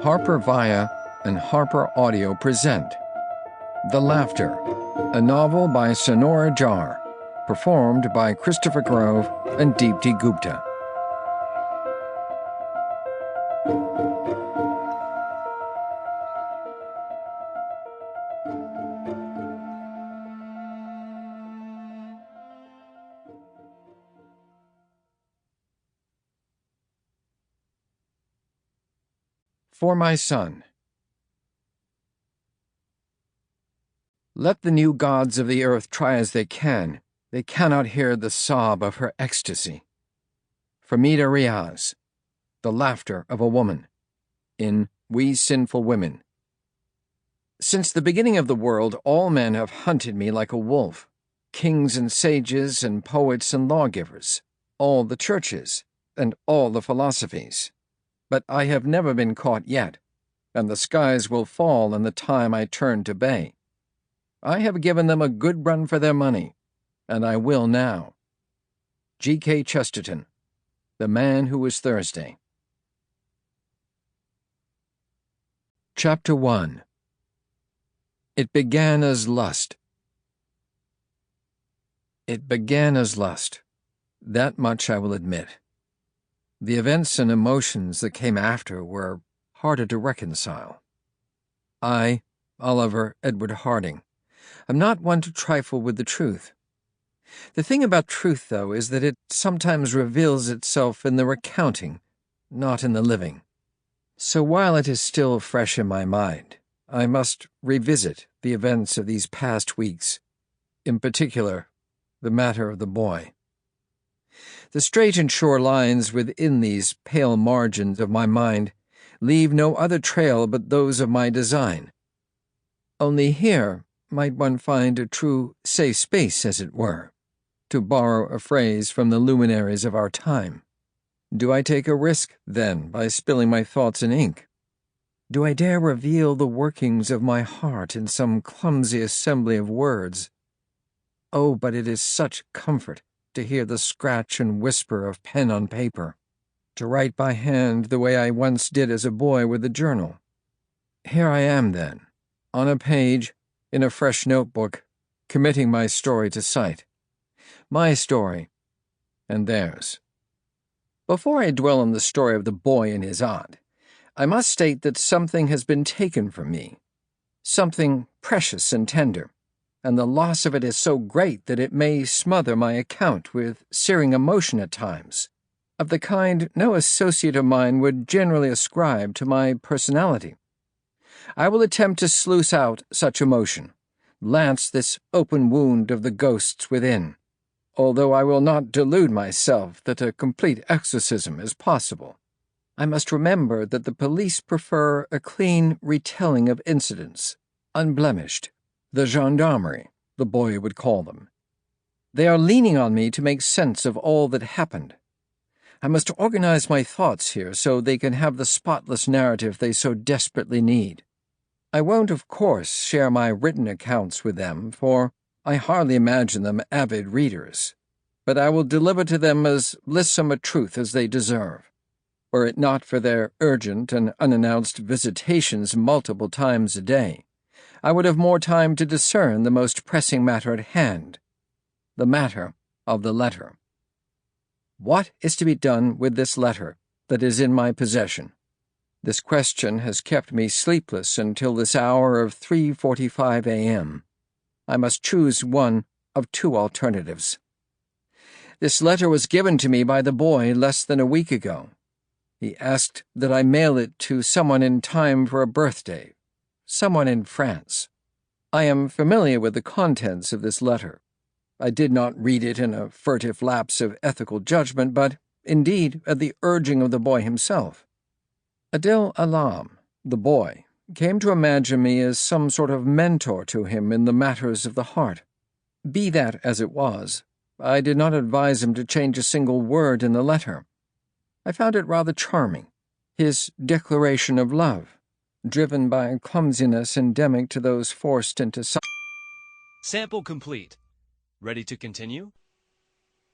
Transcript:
HarperVia and HarperAudio present The Laughter, a novel by Sonora Jha, performed by Christopher Grove and Deepti Gupta. For my son. Let the new gods of the earth try as they cannot hear the sob of her ecstasy. Famida Riaz, The Laughter of a Woman, in We Sinful Women. Since the beginning of the world, all men have hunted me like a wolf, kings and sages and poets and lawgivers, all the churches and all the philosophies. But I have never been caught yet, and the skies will fall in the time I turn to bay. I have given them a good run for their money, and I will now. G.K. Chesterton, The Man Who Was Thursday. Chapter 1. It began as lust. It began as lust. That much I will admit. The events and emotions that came after were harder to reconcile. I, Oliver Edward Harding, am not one to trifle with the truth. The thing about truth, though, is that it sometimes reveals itself in the recounting, not in the living. So while it is still fresh in my mind, I must revisit the events of these past weeks, in particular, the matter of the boy. The straight and sure lines within these pale margins of my mind leave no other trail but those of my design. Only here might one find a true safe space, as it were, to borrow a phrase from the luminaries of our time. Do I take a risk, then, by spilling my thoughts in ink? Do I dare reveal the workings of my heart in some clumsy assembly of words? Oh, but it is such comfort to hear the scratch and whisper of pen on paper, to write by hand the way I once did as a boy with a journal. Here I am, then, on a page, in a fresh notebook, committing my story to sight. My story, and theirs. Before I dwell on the story of the boy and his aunt, I must state that something has been taken from me, something precious and tender, and the loss of it is so great that it may smother my account with searing emotion at times, of the kind no associate of mine would generally ascribe to my personality. I will attempt to sluice out such emotion, lance this open wound of the ghosts within, although I will not delude myself that a complete exorcism is possible. I must remember that the police prefer a clean retelling of incidents, unblemished. The gendarmerie, the boy would call them. They are leaning on me to make sense of all that happened. I must organize my thoughts here so they can have the spotless narrative they so desperately need. I won't, of course, share my written accounts with them, for I hardly imagine them avid readers, but I will deliver to them as lissome a truth as they deserve. Were it not for their urgent and unannounced visitations multiple times a day, I would have more time to discern the most pressing matter at hand, the matter of the letter. What is to be done with this letter that is in my possession? This question has kept me sleepless until this hour of 3:45 a.m. I must choose one of two alternatives. This letter was given to me by the boy less than a week ago. He asked that I mail it to someone in time for a birthday, someone in France. I am familiar with the contents of this letter. I did not read it in a furtive lapse of ethical judgment, but, indeed, at the urging of the boy himself. Adil Alam, the boy, came to imagine me as some sort of mentor to him in the matters of the heart. Be that as it was, I did not advise him to change a single word in the letter. I found it rather charming, his declaration of love, driven by a clumsiness endemic to those forced into Sample complete. Ready to continue?